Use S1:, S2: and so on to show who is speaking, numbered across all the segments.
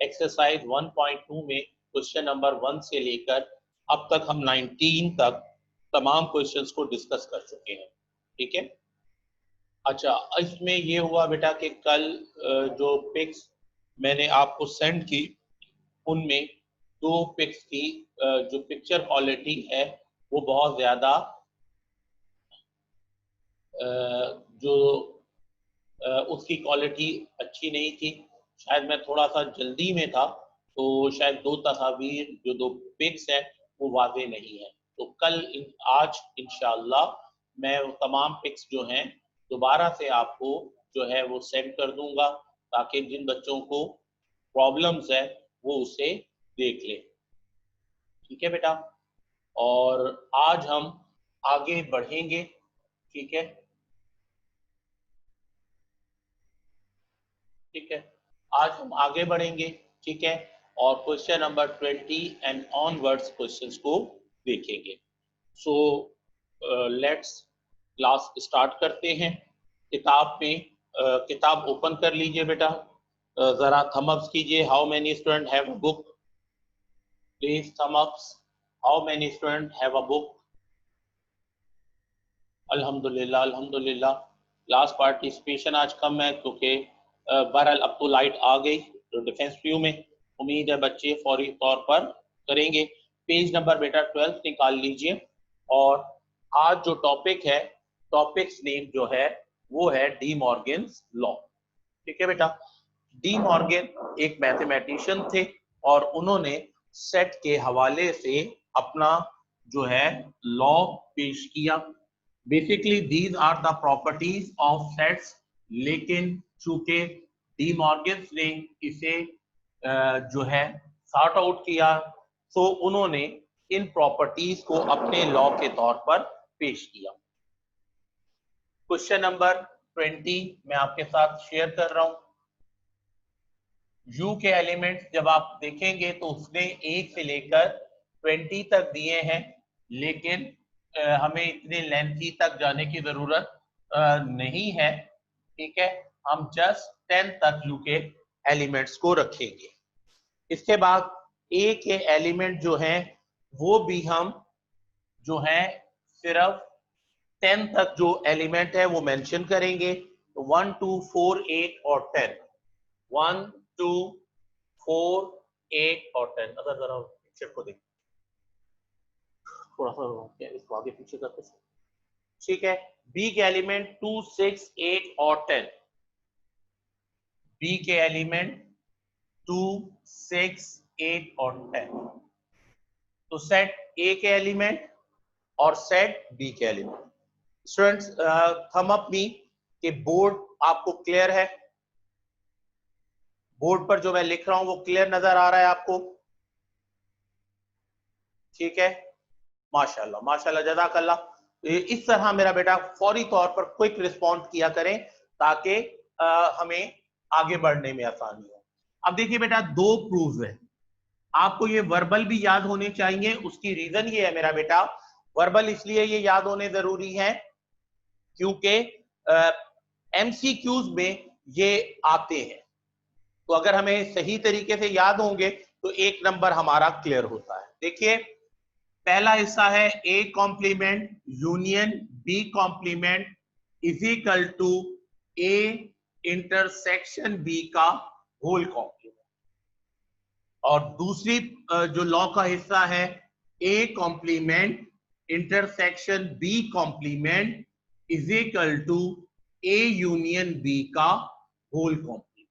S1: Exercise 1.2 में question number 1 से लेकर अब तक हम 19 तक तमाम क्वेश्चंस को डिस्कस कर चुके हैं। ठीक है। अच्छा, इसमें ये हुआ बेटा कि कल जो पिक्स मैंने आपको सेंड की उनमें 2 पिक्स की जो पिक्चर क्वालिटी है वो बहुत ज़्यादा जो उसकी क्वालिटी अच्छी नहीं थी। शायद मैं थोड़ा सा जल्दी में था, तो शायद 2 तस्वीर जो 2 पिक्स है वो वाज़ेह नहीं है। तो आज इंशाअल्लाह मैं तमाम पिक्स जो हैं दोबारा से आपको जो है वो सेंड कर दूंगा, ताकि जिन बच्चों को प्रॉब्लम्स है वो उसे देख लें। ठीक है बेटा। और आज हम आगे बढ़ेंगे। ठीक है, ठीक है, आज हम आगे बढ़ेंगे। ठीक है, और question number 20 and onwards questions को देखेंगे। सो लेट्स क्लास स्टार्ट करते हैं। किताब में किताब ओपन कर लीजिए बेटा। जरा थम अप्स कीजिए। How many student have a book? Please thumb ups. How many student have a book? अल्हम्दुलिल्लाह, अल्हम्दुलिल्लाह। क्लास पार्टिसिपेशन आज कम है क्योंकि बहरहाल अब तो लाइट आ गई तो डिफेंस व्यू में उम्मीद है बच्चे फौरी तौर पर करेंगे। पेज नंबर बेटा 12 निकाल लीजिए। और आज जो टॉपिक है, टॉपिक्स नेम जो है वो है डी मॉर्गन्स लॉ। ठीक है बेटा। डी मॉर्गन एक मैथमेटिशियन थे और उन्होंने सेट के हवाले से अपना जो है लॉ पेश किया। Basically these are the properties of sets, लेकिन चूंकि डी मॉर्गन ने इसे जो है सॉर्ट आउट किया, तो उन्होंने इन प्रॉपर्टीज को अपने लॉ के तौर पर पेश किया। क्वेश्चन नंबर 20 मैं आपके साथ शेयर कर रहा हूं। यू के एलिमेंट्स जब आप देखेंगे तो उसने 1 से लेकर 20 तक दिए हैं, लेकिन हमें इतने लेंथी तक जाने की जरूरत नहीं है। ठीक है, हम जस्ट 10 तक यू के एलिमेंट्स को रखेंगे। इसके बाद ए के एलिमेंट जो हैं वो भी हम जो है सिर्फ 10 तक जो एलिमेंट है वो मेंशन करेंगे। 1 2 4 8 और 10। 1 2 4 8 और 10। अगर जरा पिक्चर को देखिए, थोड़ा सा इसको आगे पीछे करते। ठीक है, बी के एलिमेंट 2 6 8 और 10। बी के एलिमेंट 2 6 8 और 10। तो सेट ए के एलिमेंट और सेट बी के एलिमेंट। स्टूडेंट्स थम अप मी कि बोर्ड आपको क्लियर है? बोर्ड पर जो मैं लिख रहा हूं वो क्लियर नजर आ रहा है आपको? ठीक है, माशाल्लाह माशाल्लाह, जज़ाकल्लाह। इस तरह मेरा बेटा फौरी तौर पर क्विक रिस्पॉन्स किया करें ताकि हमें आगे बढ़ने में आसानी हो। अब देखिए बेटा, 2 प्रूव्स है। आपको ये वर्बल भी याद होने चाहिए। उसकी रीजन ये है मेरा बेटा, वर्बल इसलिए ये याद होने जरूरी है क्योंकि एमसीक्यूज में ये आते हैं। तो अगर हमें सही तरीके से याद होंगे तो 1 नंबर हमारा क्लियर होता है। देखिए, पहला हिस्सा है A complement union B complement is equal to A intersection B का होल कॉम्प्लीमेंट। और दूसरी जो लॉ का हिस्सा है A complement intersection B complement is equal to A union B का होल कॉम्प्लीमेंट।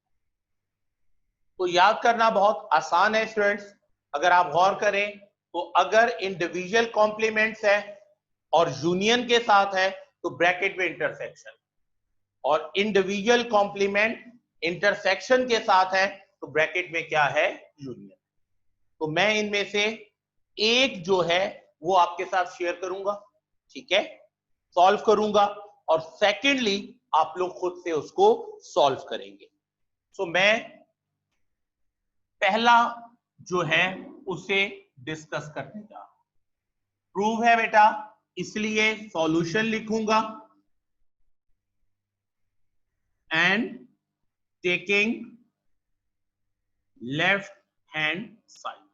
S1: तो याद करना बहुत आसान है स्टूडेंट्स। अगर आप गौर करें तो अगर इंडिविजुअल कॉम्प्लीमेंट्स है और यूनियन के साथ है तो ब्रैकेट में इंटरसेक्शन, और इंडिविजुअल कॉम्प्लीमेंट इंटरसेक्शन के साथ है तो ब्रैकेट में क्या है? यूनियन। तो मैं इनमें से एक जो है वो आपके साथ शेयर करूंगा। ठीक है, सॉल्व करूंगा, और सेकेंडली आप लोग खुद से उसको सॉल्व करेंगे। सो मैं पहला जो है उसे डिस्कस करने जा रहा हूं। प्रूव है बेटा, इसलिए सॉल्यूशन लिखूंगा and taking left hand side.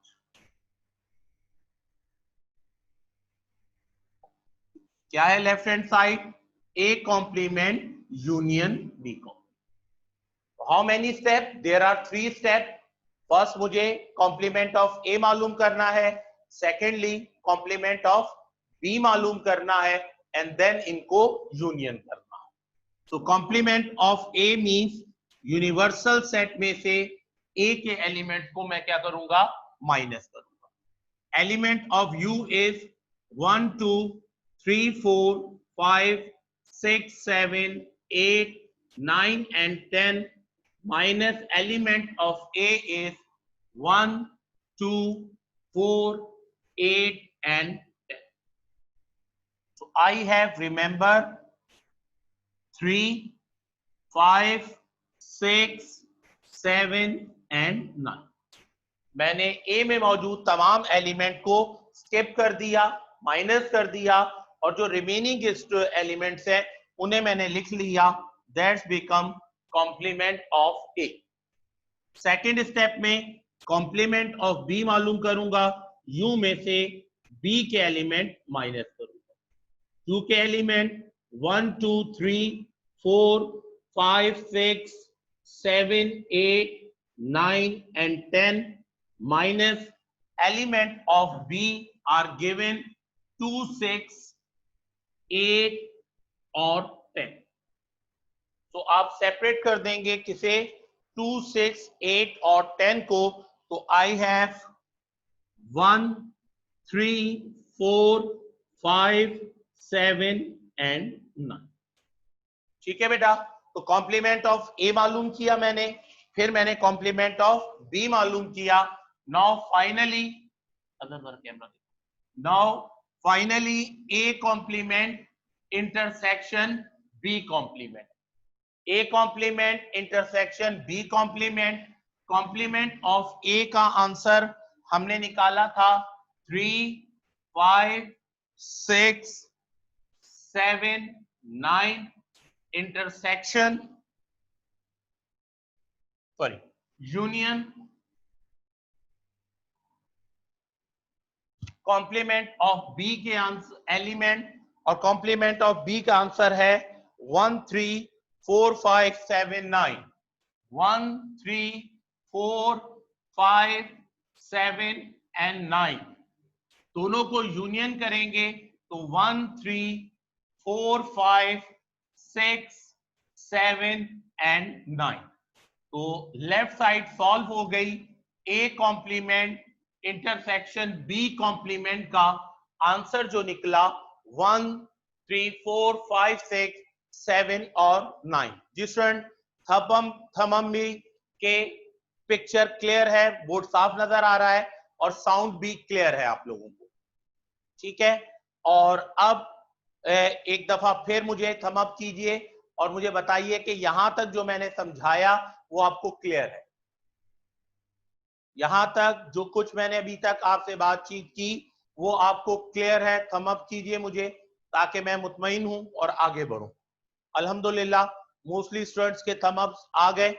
S1: क्या है left hand side? A complement union B complement. How many step? There are 3 step. First मुझे कॉम्प्लीमेंट ऑफ ए मालूम करना है, सेकेंडली कॉम्प्लीमेंट ऑफ बी मालूम करना है, एंड देन इनको यूनियन करना है। तो complement of A means universal set में से ए के एलिमेंट को मैं क्या करूंगा? माइनस करूंगा। Element of you is 1 2 3 4 5 6 7 8 9 and 10 minus element of A is 1 2 4 8 and 10. So I have remember 3 5 6 7 and 9। मैंने ए में मौजूद तमाम एलिमेंट को स्किप कर दिया, माइनस कर दिया, और जो रिमेनिंग एलिमेंट्स हैं उन्हें मैंने लिख लिया। That's become complement of A. Second step में कॉम्प्लीमेंट ऑफ बी मालूम करूंगा, यू में से बी के एलिमेंट माइनस करूंगा। यू के element 1 2 3 4 5 6 7 8 9 and 10 minus element of B are given 2 6 8 और 10। तो आप सेपरेट कर देंगे किसे? 2 6 8 और 10 को। तो आई हैव 1 3 4 5 7 and 9। ठीक है बेटा, तो कॉम्प्लीमेंट ऑफ ए मालूम किया मैंने, फिर मैंने कॉम्प्लीमेंट ऑफ बी मालूम किया। Now finally A complement intersection B complement. A complement intersection B complement. Complement of A का आंसर हमने निकाला था 3 5 6 7 9। Intersection union complement of B के आंसर एलिमेंट, और कॉम्प्लीमेंट ऑफ बी का आंसर है 1 3 4 5 7 9। 1 3 4 5 7 and 9 दोनों को यूनियन करेंगे तो 1 3 4 5 6 7 and 9। तो लेफ्ट साइड सॉल्व हो गई। A complement intersection B complement का आंसर जो निकला 1 3 4 5 6 7 और 9। जी स्टूडेंट, थंबनेल के पिक्चर क्लियर है, बोर्ड साफ नजर आ रहा है और साउंड भी क्लियर है आप लोगों को? ठीक है। और अब एक दफा फिर मुझे थंब अप कीजिए और मुझे बताइए कि यहां तक जो मैंने समझाया वो आपको क्लियर है? यहां तक जो कुछ मैंने अभी तक आपसे बातचीत की वो आपको क्लियर है? थंब अप कीजिए मुझे ताकि मैं मुतमईन हूं और आगे बढ़ूं। अल्हम्दुलिल्लाह मोस्टली स्टूडेंट्स के थंब अप्स आ गए।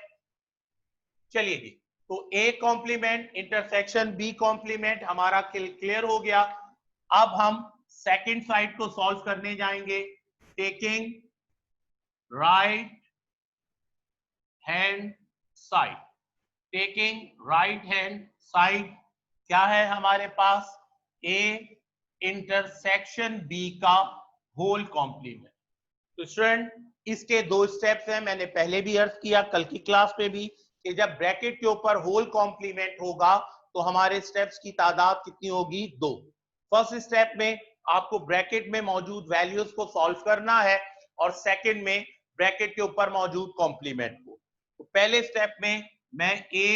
S1: चलिए जी, तो A complement intersection B complement हमारा क्लियर हो गया। अब हम सेकंड साइड को सॉल्व करने जाएंगे। Taking right hand side. Taking right hand side क्या है हमारे पास? ए इंटरसेक्शन बी का होल कॉम्प्लीमेंट। तो स्टूडेंट इसके 2 स्टेप्स हैं, मैंने पहले भी अर्ज किया कल की क्लास पे भी, कि जब ब्रैकेट के ऊपर होल कॉम्प्लीमेंट होगा तो हमारे स्टेप्स की तादाद कितनी होगी? 2। फर्स्ट स्टेप में आपको ब्रैकेट में मौजूद वैल्यूज को सॉल्व करना है और सेकंड में ब्रैकेट के ऊपर मौजूद कॉम्प्लीमेंट को। तो पहले स्टेप में मैं ए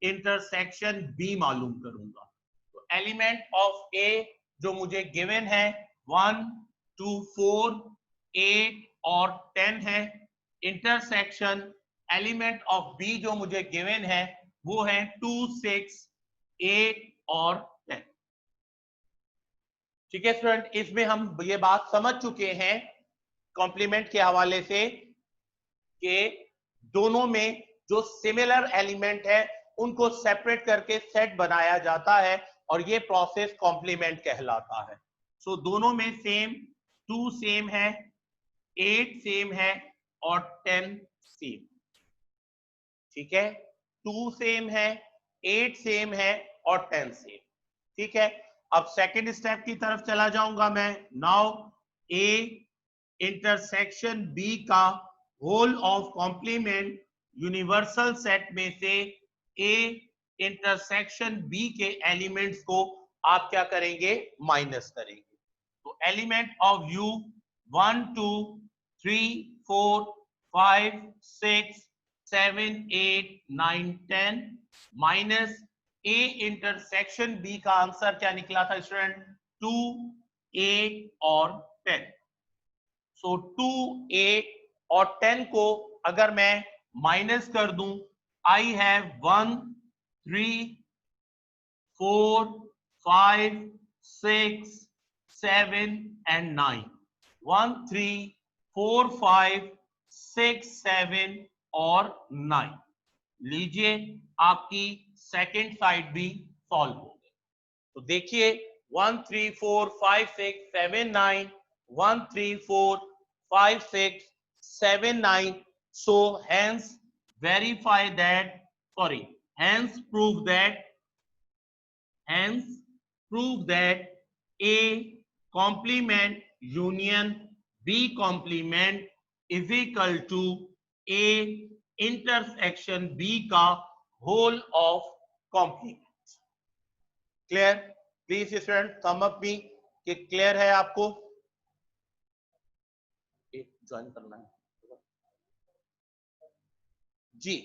S1: इंटरसेक्शन बी मालूम करूंगा। तो एलिमेंट ऑफ ए जो मुझे गिवन है 1 2 4 8 और 10 है। इंटरसेक्शन एलिमेंट ऑफ बी जो मुझे गिवन है वो है 2 6 8 और 10। ठीक है स्टूडेंट, इसमें हम ये बात समझ चुके हैं कॉम्प्लीमेंट के हवाले से कि दोनों में जो सिमिलर एलिमेंट है उनको सेपरेट करके सेट बनाया जाता है और ये प्रोसेस कॉम्प्लीमेंट कहलाता है। सो दोनों में सेम, 2 सेम है, 8 सेम है और 10 सेम। ठीक है, 2 सेम है, 8 सेम है और 10 सेम। ठीक है, अब सेकंड स्टेप की तरफ चला जाऊंगा मैं। नाउ ए इंटरसेक्शन बी का whole of complement universal set में से ए इंटरसेक्शन बी के एलिमेंट्स को आप क्या करेंगे, माइनस करेंगे। तो element of U 1 2 3 4 5 6 7 8 9 10 minus A intersection B का आंसर क्या निकला था स्टूडेंट, 2 8 और 10। सो 2 8 और 10 को अगर मैं माइनस कर दूं, आई हैव 1 3 4 5 6 7 and 9, 1 3 4 5 6 7 और 9। लीजिए आपकी सेकेंड साइड भी सॉल्व हो गई। तो देखिए 1 3 4 5 6 7 9, 1 3 4 5 6 7 9। So hence verify that, sorry, hence prove that A complement union B complement is equal to A intersection B का whole of complement। Clear? Please student thumb up me कि clear है आपको। Join करना है जी।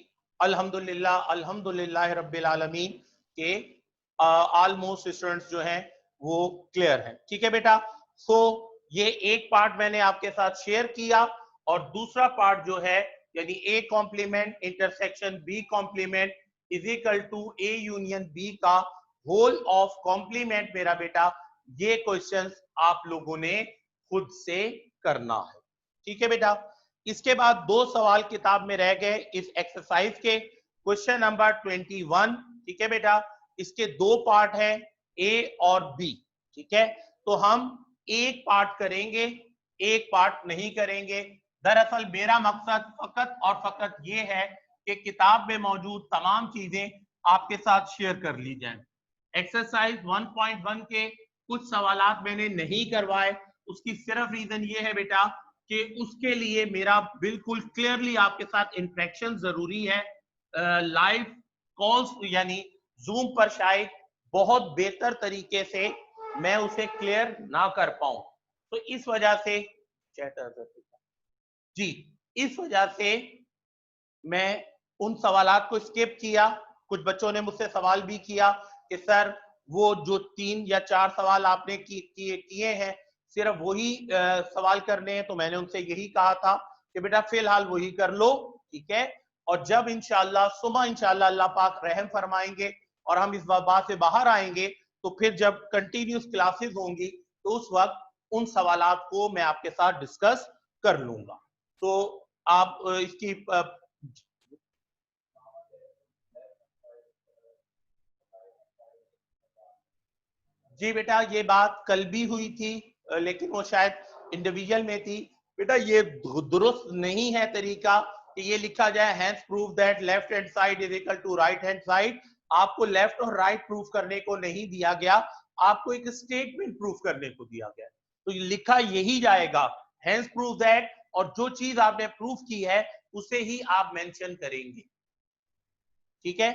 S1: अल्हम्दुलिल्लाह अल्हम्दुलिल्लाह रब्बिल आलमीन के ऑलमोस्ट स्टूडेंट्स जो हैं वो क्लियर हैं। ठीक है बेटा, सो ये एक पार्ट मैंने आपके साथ शेयर किया और दूसरा पार्ट जो है यानी A complement intersection B complement is equal to A union B का होल ऑफ कॉम्प्लीमेंट मेरा बेटा, ये क्वेश्चंस आप लोगों ने खुद से करना है। ठीक है बेटा, इसके बाद 2 सवाल किताब में रह गए इस एक्सरसाइज के, क्वेश्चन नंबर 21। ठीक है बेटा, इसके 2 पार्ट है ए और बी। ठीक है, तो हम एक पार्ट करेंगे, एक पार्ट नहीं करेंगे। दरअसल मेरा मकसद फकत और फकत ये है कि किताब में मौजूद तमाम चीजें आपके साथ शेयर कर ली जाएं। एक्सरसाइज 1.1 के कुछ सवालात मैंने नहीं करवाए, उसकी सिर्फ रीजन ये है बेटा कि उसके लिए मेरा बिल्कुल क्लियरली आपके साथ इंटरेक्शन जरूरी है। लाइव कॉल्स यानी जूम पर शायद बहुत बेहतर तरीके से मैं उसे क्लियर ना कर पाऊं, तो इस वजह से जी, इस वजह से मैं उन सवालात को स्किप किया। कुछ बच्चों ने मुझसे सवाल भी किया कि सर वो जो 3 या 4 सवाल आपने किए हैं सिर्फ वही सवाल करने हैं, तो मैंने उनसे यही कहा था कि बेटा फिलहाल वही कर लो। ठीक है, और जब इंशाल्लाह सुबह इंशाल्लाह अल्लाह पाक रहम फरमाएंगे और हम इस वबा से बाहर आएंगे, तो फिर जब कंटिन्यूस क्लासेस होंगी तो उस वक्त उन सवालात को मैं आपके साथ डिस्कस कर लूंगा। तो आप इसकी जी बेटा, ये बात कल भी हुई थी लेकिन वो शायद इंडिविजुअल में थी। बेटा ये दुरुस्त नहीं है तरीका कि ये लिखा जाए hence prove that left hand side is equal to right hand side. आपको लेफ्ट और राइट प्रूफ करने को नहीं दिया गया, आपको एक स्टेटमेंट प्रूफ करने को दिया गया। तो लिखा यही जाएगा हैंस प्रूव दैट, और जो चीज आपने प्रूफ की है उसे ही आप मेंशन करेंगे। ठीक है,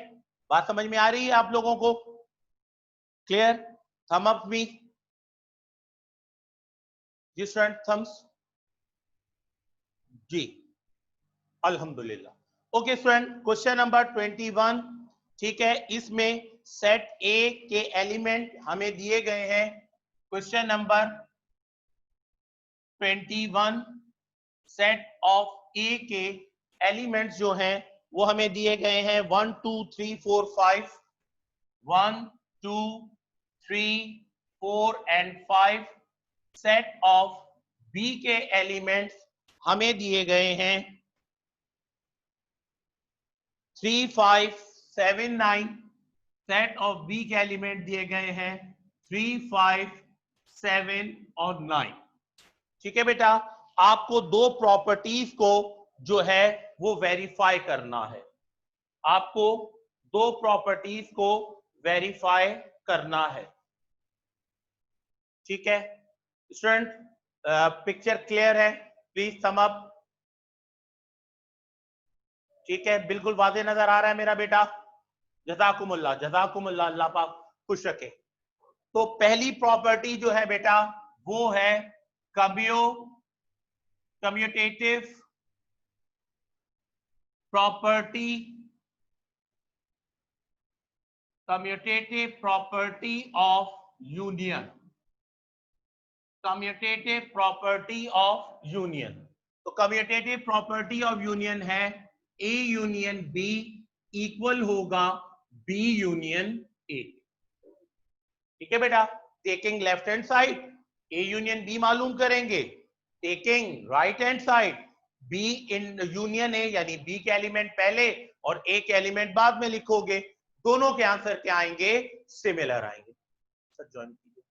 S1: बात समझ में आ रही है आप लोगों को? क्लियर? थम अप मी जी स्टूडेंट, थम्स जी, अल्हम्दुलिल्लाह। Okay student, question number 21। ठीक है, इसमें सेट ए के एलिमेंट हमें दिए गए हैं। क्वेश्चन नंबर 21, सेट ऑफ ए के एलिमेंट्स जो हैं वो हमें दिए गए हैं 1 2 3 4 5, 1 2 3 4 एंड 5। सेट ऑफ बी के एलिमेंट्स हमें दिए गए हैं 3 5 7 9, सेट ऑफ बी के एलिमेंट दिए गए हैं 3 5 7 और 9। ठीक है बेटा, आपको दो प्रॉपर्टीज को जो है वो वेरीफाई करना है, आपको दो प्रॉपर्टीज को वेरीफाई करना है। ठीक है स्टूडेंट, पिक्चर क्लियर है? Please sum up. ठीक है, बिल्कुल वाज़ेह नजर आ रहा है मेरा बेटा? जज़ाकुमुल्लाह, जज़ाकुमुल्लाह, अल्लाह पाक खुश रखे। तो पहली प्रॉपर्टी जो है बेटा वो है commutative property of union, commutative property of union. तो कम्यूटेटिव प्रॉपर्टी ऑफ यूनियन है ए यूनियन बी इक्वल होगा बी यूनियन ए। ठीक है बेटा, taking left hand side A union B मालूम करेंगे, taking right hand side B in union A, यानी B के एलिमेंट पहले और ए के एलिमेंट बाद में लिखोगे, दोनों के आंसर क्या आएंगे? सिमिलर आएंगे। सर ज्वाइन कीजिए।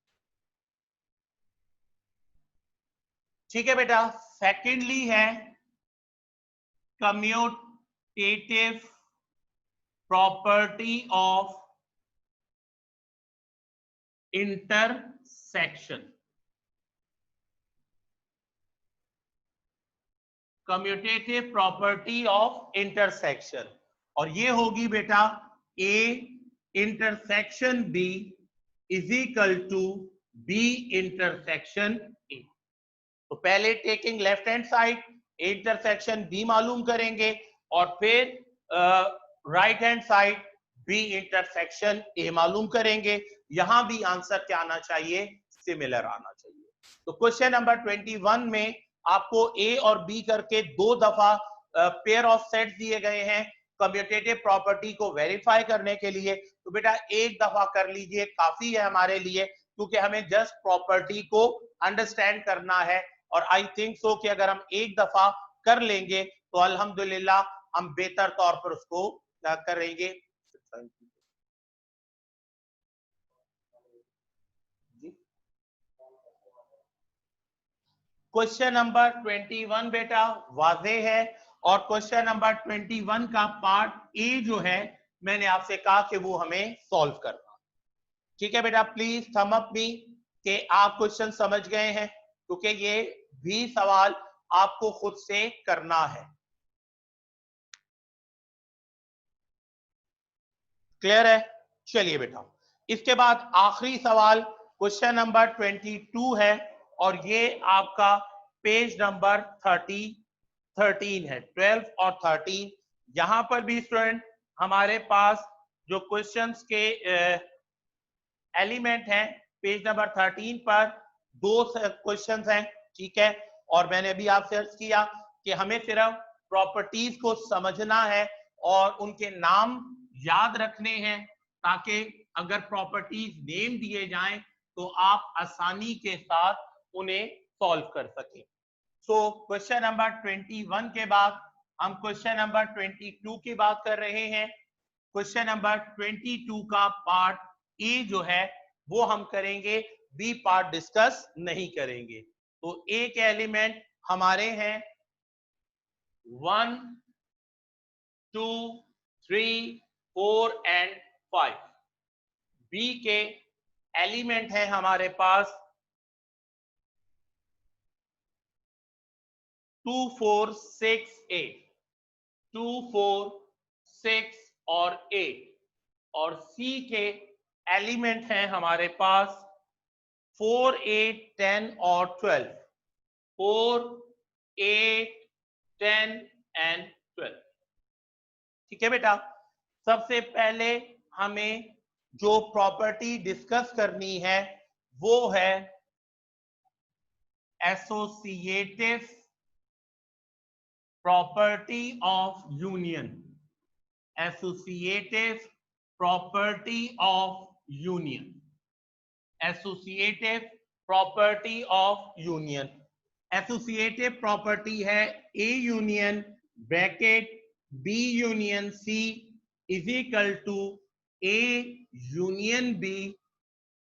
S1: ठीक है बेटा, सेकेंडली है commutative property of intersection, commutative property of intersection, और ये होगी बेटा A intersection B is equal to B intersection A. तो पहले taking left hand side intersection B मालूम करेंगे और फिर right hand side B intersection A मालूम करेंगे। यहां भी आंसर क्या आना चाहिए? सिमिलर आना चाहिए। तो क्वेश्चन नंबर 21 में आपको ए और बी करके दो दफा पेयर ऑफ सेट्स दिए गए हैं कम्यूटेटिव प्रॉपर्टी को वेरीफाई करने के लिए। तो बेटा एक दफा कर लीजिए, काफी है हमारे लिए, क्योंकि हमें जस्ट प्रॉपर्टी को अंडरस्टैंड करना है। और आई थिंक सो कि अगर हम एक दफा कर लेंगे तो अल्हम्दुलिल्लाह हम बेहतर तौर पर उसको करेंगे। क्वेश्चन नंबर 21 बेटा वाज़ेह है, और क्वेश्चन नंबर 21 का पार्ट ए जो है मैंने आपसे कहा कि वो हमें सॉल्व करना। ठीक है बेटा, प्लीज थम अप मी कि आप क्वेश्चन समझ गए हैं, क्योंकि ये भी सवाल आपको खुद से करना है। क्लियर है? चलिए बेटा, इसके बाद आखिरी सवाल क्वेश्चन नंबर 22 है, और ये आपका पेज नंबर 13 है, 12 और 13। यहां पर भी स्टूडेंट हमारे पास जो क्वेश्चंस के एलिमेंट हैं पेज नंबर 13 पर दो क्वेश्चंस हैं। ठीक है, और मैंने अभी आपसे अर्ज किया कि हमें सिर्फ प्रॉपर्टीज को समझना है और उनके नाम याद रखने हैं, ताकि अगर प्रॉपर्टीज नेम दिए जाएं तो आप आसानी के साथ उन्हें सॉल्व कर सकें। सो क्वेश्चन नंबर 21 के बाद हम क्वेश्चन नंबर 22 की बात कर रहे हैं। क्वेश्चन नंबर 22 का पार्ट ए जो है वो हम करेंगे, बी पार्ट डिस्कस नहीं करेंगे। तो ए के एलिमेंट हमारे हैं 1 2 3 4 एंड 5। बी के एलिमेंट है हमारे पास 2 4 6 8, 2 4 6 और 8, और सी के एलिमेंट हैं हमारे पास 4 8 10 और 12, 4 8 10 एंड 12। ठीक है बेटा, सबसे पहले हमें जो प्रॉपर्टी डिस्कस करनी है वो है associative property of union, associative property of union, associative property of union. Associative property है A union bracket B union C is equal to A union B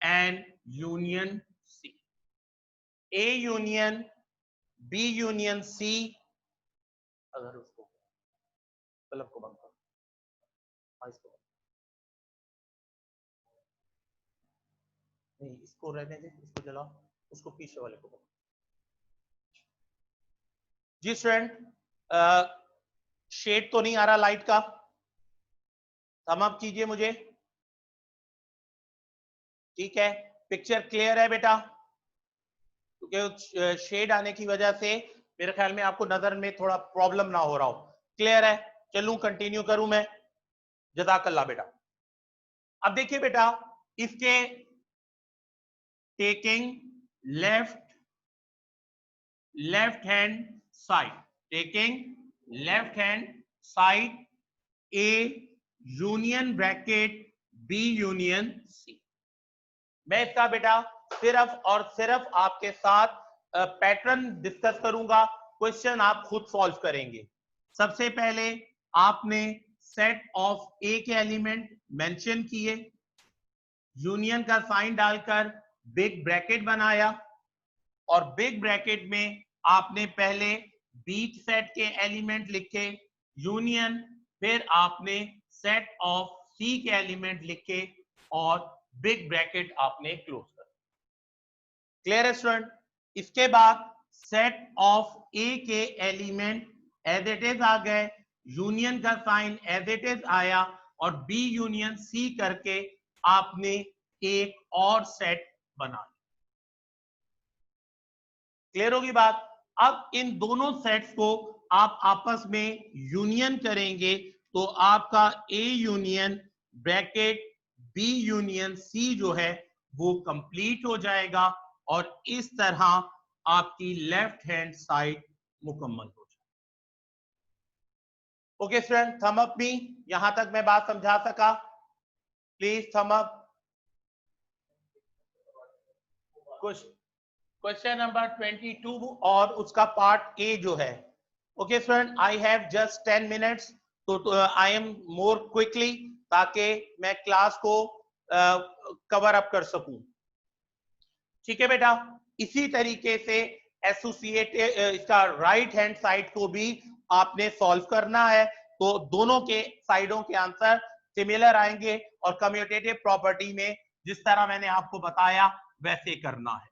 S1: and union C. A union B union C, अगर उसको bulb को बंद करो, इसको नहीं, इसको रहने दे, इसको जलाओ, उसको पीछे वाले को बंद। जी स्टूडेंट, शेड तो नहीं आ रहा लाइट का, थम अप कीजिए मुझे। ठीक है, पिक्चर क्लियर है बेटा? क्योंकि शेड आने की वजह से मेरे ख्याल में आपको नजर में थोड़ा प्रॉब्लम ना हो रहा हो। क्लियर है? चलूं, कंटिन्यू करूं मैं? जज़ाकल्लाह बेटा। अब देखिए बेटा, इसके taking left hand side, taking left hand side A union bracket B union C. मैं इसका बेटा सिर्फ और सिर्फ आपके साथ पैटर्न डिस्कस करूंगा, क्वेश्चन आप खुद सॉल्व करेंगे। सबसे पहले आपने सेट ऑफ ए के एलिमेंट मेंशन किए, यूनियन का साइन डालकर बिग ब्रैकेट बनाया, और बिग ब्रैकेट में आपने पहले बीच सेट के एलिमेंट लिखे, यूनियन, फिर आपने सेट ऑफ सी के एलिमेंट लिखे और बिग ब्रैकेट आपने क्लोज कर। क्लियर है स्टूडेंट? इसके बाद सेट ऑफ ए के एलिमेंट एज इट इज आ गए, यूनियन का साइन एज इट इज आया, और बी यूनियन सी करके आपने एक और सेट बना। क्लियर होगी बात? अब इन दोनों सेट्स को आप आपस में यूनियन करेंगे तो आपका A union bracket B union C जो है वो कंप्लीट हो जाएगा, और इस तरह आपकी लेफ्ट हैंड साइड मुकम्मल हो जाएगी। ओके स्टूडेंट, थम अप मी, यहां तक मैं बात समझा सका? प्लीज थम अप। क्वेश्चन नंबर 22 और उसका पार्ट ए जो है। Okay student, I have just 10 minutes, तो आई एम मोर क्विकली, ताकि मैं क्लास को कवर अप कर सकूं। ठीक है बेटा, इसी तरीके से एसोसिएटेड इसका राइट हैंड साइड को भी आपने सॉल्व करना है, तो दोनों के साइडों के आंसर सिमिलर आएंगे, और कम्यूटेटिव प्रॉपर्टी में जिस तरह मैंने आपको बताया वैसे करना है।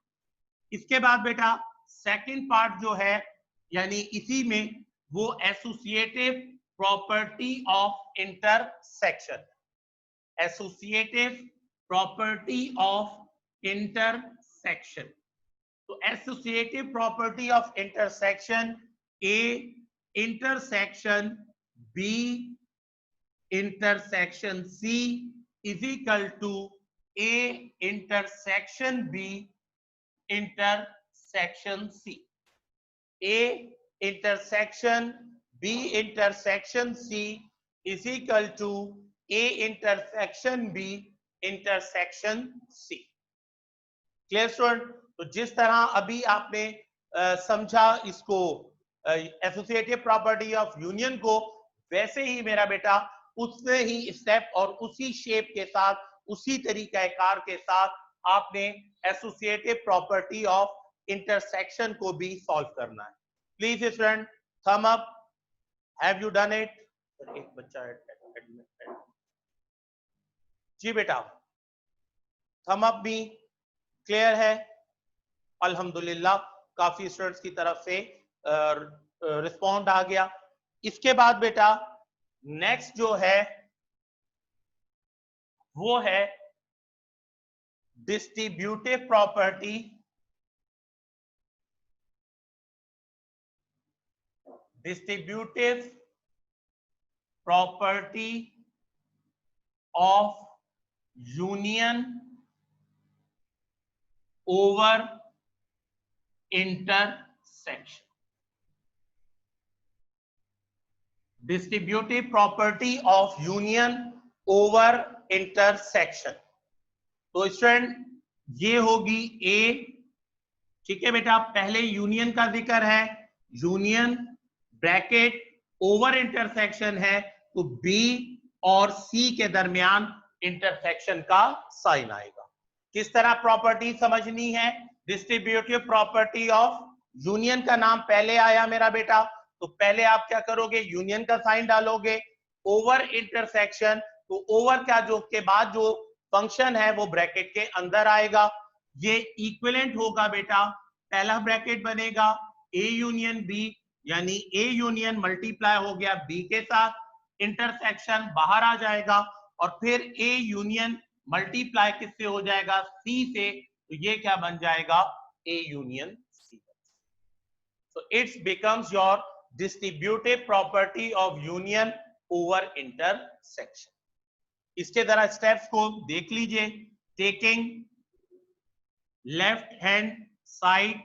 S1: इसके बाद बेटा सेकंड पार्ट जो है, यानी इसी में, वो associative property of intersection, associative property of intersection. तो associative property of intersection, A intersection B intersection C is equal to A intersection B intersection C. A intersection B intersection C is equal to A intersection B intersection C. Clear student? तो जिस तरह अभी आपने समझा इसको associative property of union को, वैसे ही मेरा बेटा उससे ही स्टेप और उसी शेप के साथ, उसी तरीकाकार के साथ आपने एसोसिएटिव प्रॉपर्टी ऑफ इंटरसेक्शन को भी सॉल्व करना है। प्लीज स्टूडेंट, थम up, have you done it? एक बच्चा एडमिट। जी बेटा, थम अप भी क्लियर है? अल्हम्दुलिल्लाह, काफी स्टूडेंट्स की तरफ से रिस्पॉन्ड आ गया। इसके बाद बेटा नेक्स्ट जो है वो है distributive property of union over intersection, distributive property of union over intersection। तो स्टूडेंट ये होगी ए, ठीक है बेटा, पहले यूनियन का जिक्र है, यूनियन ब्रैकेट ओवर इंटरसेक्शन है, तो बी और सी के दरमियान इंटरसेक्शन का साइन आएगा। किस तरह प्रॉपर्टी समझनी है? डिस्ट्रीब्यूटिव प्रॉपर्टी ऑफ यूनियन का नाम पहले आया मेरा बेटा, तो पहले आप क्या करोगे? यूनियन का साइन डालोगे, ओवर इंटरसेक्शन, तो ओवर का जो के बाद जो फंक्शन है वो ब्रैकेट के अंदर आएगा। ये इक्विवेलेंट होगा बेटा, पहला ब्रैकेट बनेगा ए यूनियन बी, यानी ए यूनियन मल्टीप्लाई हो गया बी के साथ, इंटरसेक्शन बाहर आ जाएगा, और फिर ए यूनियन मल्टीप्लाई किससे हो जाएगा? सी से, तो ये क्या बन जाएगा? A union C. So it becomes your distributive property of union over intersection. इसके तरह स्टेप्स को देख लीजिए। Taking left hand side,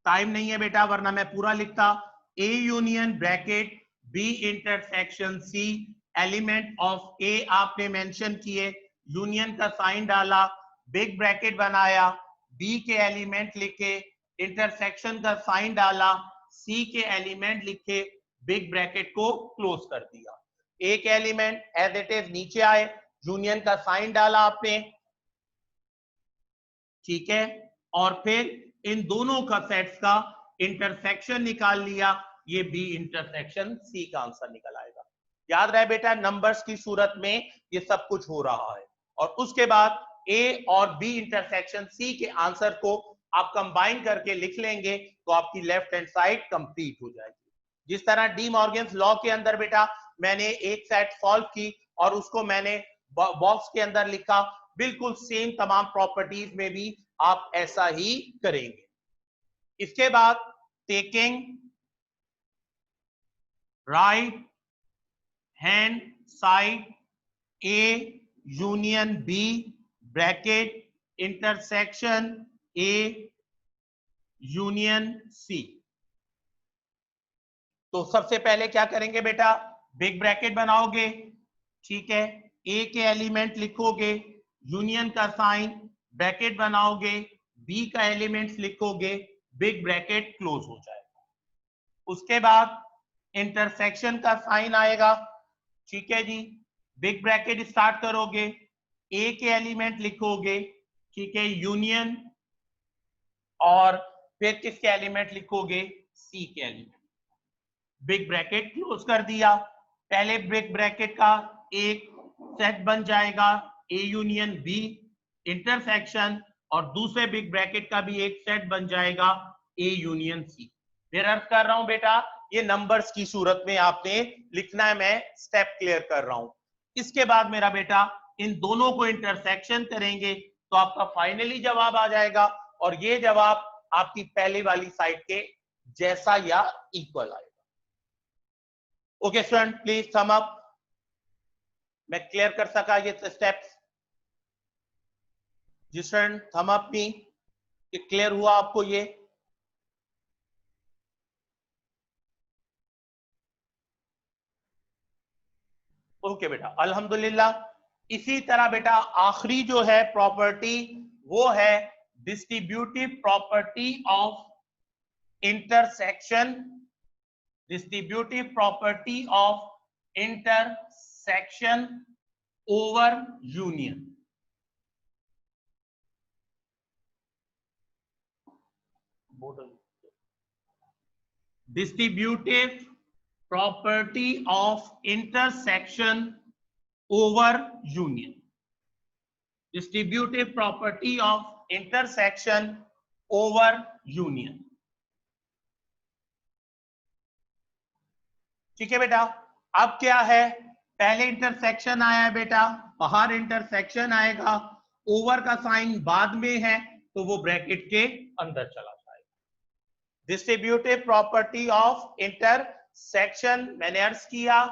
S1: time नहीं है बेटा वरना मैं पूरा लिखता, A union bracket B intersection C, element of A आपने मेंशन किए, यूनियन का साइन डाला, बिग ब्रैकेट बनाया, बी के एलिमेंट लिखे, इंटरसेक्शन का साइन डाला, सी के एलिमेंट लिखे, बिग ब्रैकेट को क्लोज कर दिया। एक एलिमेंट एज इट इज नीचे आए, यूनियन का साइन डाला आपने, ठीक है, और फिर इन दोनों का सेट्स का इंटरसेक्शन निकाल लिया, ये बी इंटरसेक्शन सी का आंसर निकल आएगा। याद रहे बेटा, नंबर्स की सूरत में ये सब कुछ हो रहा है, और उसके बाद ए और बी इंटरसेक्शन सी के आंसर को आप कंबाइन करके लिख लेंगे तो आपकी लेफ्ट हैंड साइड कंप्लीट हो जाएगी। जिस तरह डी मॉर्गन्स लॉ के अंदर बेटा मैंने एक सेट सॉल्व की और उसको मैंने बॉक्स के अंदर लिखा, बिल्कुल सेम तमाम प्रॉपर्टीज में भी आप ऐसा ही करेंगे। इसके बाद taking right hand side A union B bracket intersection A union C, तो सबसे पहले क्या करेंगे बेटा? बिग ब्रैकेट बनाओगे, ठीक है, ए के एलिमेंट लिखोगे, यूनियन का साइन, ब्रैकेट बनाओगे, बी का एलिमेंट्स लिखोगे, बिग ब्रैकेट क्लोज हो जाएगा। उसके बाद इंटरसेक्शन का साइन आएगा, ठीक है जी, बिग ब्रैकेट स्टार्ट करोगे, ए के एलिमेंट लिखोगे, ठीक है, यूनियन, और फिर किसके एलिमेंट लिखोगे? सी के एलिमेंट, बिग ब्रैकेट क्लोज कर दिया। पहले बिग ब्रैकेट का एक सेट बन जाएगा ए यूनियन बी इंटरसेक्शन, और दूसरे बिग ब्रैकेट का भी एक सेट बन जाएगा ए यूनियन सी। फिर अर्थ कर रहा हूं बेटा, ये नंबर्स की सूरत में आपने लिखना है, मैं स्टेप क्लियर कर रहा हूं। इसके बाद मेरा बेटा इन दोनों को इंटरसेक्शन करेंगे तो आपका फाइनली जवाब आ जाएगा, और ये जवाब आपकी पहले वाली साइड के जैसा या इक्वल आएगा। ओके स्टूडेंट, प्लीज थम अप। मैं क्लियर कर सका ये स्टेप्स? जी स्टूडेंट, थम अप मी, क्लियर हुआ आपको ये? ओके बेटा, अल्हम्दुलिल्लाह। इसी तरह बेटा आखिरी जो है प्रॉपर्टी वो है distributive property of intersection, distributive property of intersection over union. Distributive property of intersection over union, distributive property of intersection over union। ठीक है बेटा, अब क्या है? पहले इंटरसेक्शन आया है बेटा, बाहर इंटरसेक्शन आएगा, ओवर का साइन बाद में है तो वो ब्रैकेट के अंदर चला जाएगा। डिस्ट्रीब्यूटिव प्रॉपर्टी ऑफ इंटरसेक्शन, मैंने अर्ज किया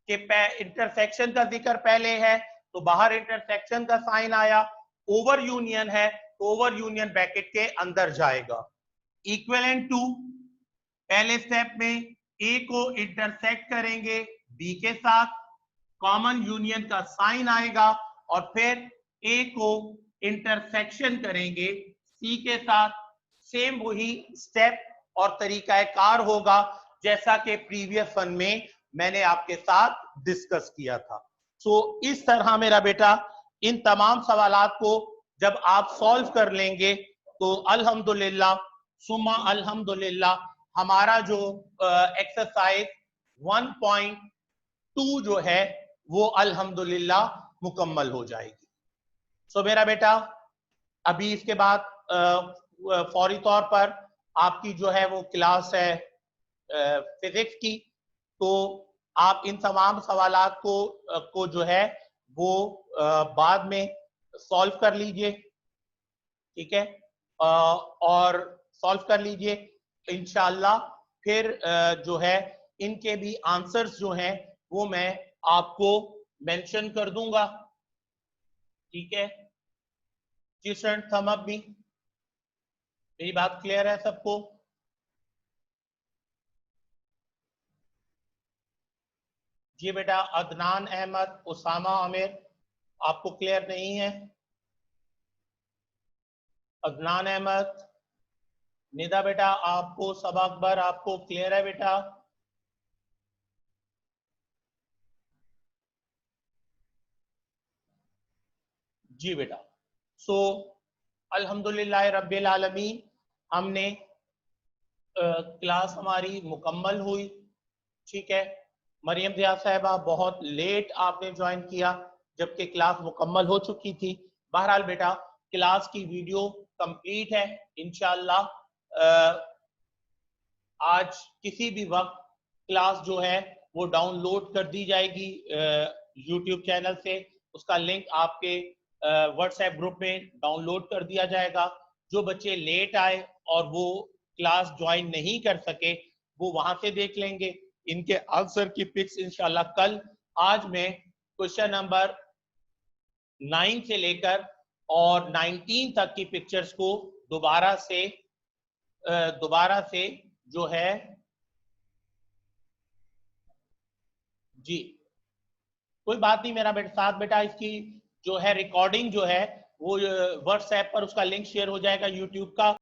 S1: कि इंटरसेक्शन का जिक्र पहले है तो बाहर इंटरसेक्शन का साइन आया, ओवर यूनियन है तो ओवर यूनियन ब्रैकेट के अंदर जाएगा। इक्विवेलेंट टू, पहले स्टेप में ए को इंटरसेक्ट करेंगे बी के साथ, कॉमन यूनियन का साइन आएगा, और फिर ए को इंटरसेक्शन करेंगे सी के साथ। सेम वही स्टेप और तरीकाकार होगा जैसा कि प्रीवियस वन में मैंने आपके साथ डिस्कस किया था। सो इस तरह मेरा बेटा इन तमाम सवालात को जब आप सॉल्व कर लेंगे तो अल्हम्दुलिल्लाह सुम्मा अल्हम्दुलिल्लाह हमारा जो एक्सरसाइज 1.2 जो है वो अल्हम्दुलिल्लाह मुकम्मल हो जाएगी। सो मेरा बेटा अभी इसके बाद फौरी तौर पर आपकी जो है वो क्लास है फिजिक्स की, तो आप इन तमाम सवालात को जो है वो बाद में सॉल्व कर लीजिए, ठीक है, और सॉल्व कर लीजिए इंशाल्लाह। फिर जो है इनके भी आंसर्स जो हैं वो मैं आपको मेंशन कर दूंगा, ठीक है। जी स्टूडेंट थम अप भी, मेरी बात क्लियर है सबको? जी बेटा अदनान अहमद, उसामा आमिर, आपको क्लियर नहीं है? अदनान अहमद, निदा बेटा आपको, सबा अकबर आपको क्लियर है बेटा? जी बेटा। सो अल्हम्दुलिल्लाह रब्बिल आलमीन हमने क्लास हमारी मुकम्मल हुई, ठीक है। मरियम ज़िया साहिबा बहुत लेट आपने ज्वाइन किया जबकि क्लास मुकम्मल हो चुकी थी। बहरहाल बेटा क्लास की वीडियो कंप्लीट है, इंशाल्लाह आज किसी भी वक्त क्लास जो है वो डाउनलोड कर दी जाएगी यूट्यूब चैनल से। उसका लिंक आपके व्हाट्सएप ग्रुप में डाउनलोड कर दिया जाएगा। जो बच्चे लेट आए और वो क्लास ज्वाइन नहीं कर सके वो वहां से देख लेंगे। इनके आंसर की पिक्स इंशाल्लाह कल, आज मैं क्वेश्चन नंबर 9 से लेकर और 19 तक की पिक्चर्स को दोबारा से जो है जी कोई बात नहीं मेरा साथ बेटा, इसकी जो है रिकॉर्डिंग जो है वो व्हाट्सएप पर उसका लिंक शेयर हो जाएगा यूट्यूब का।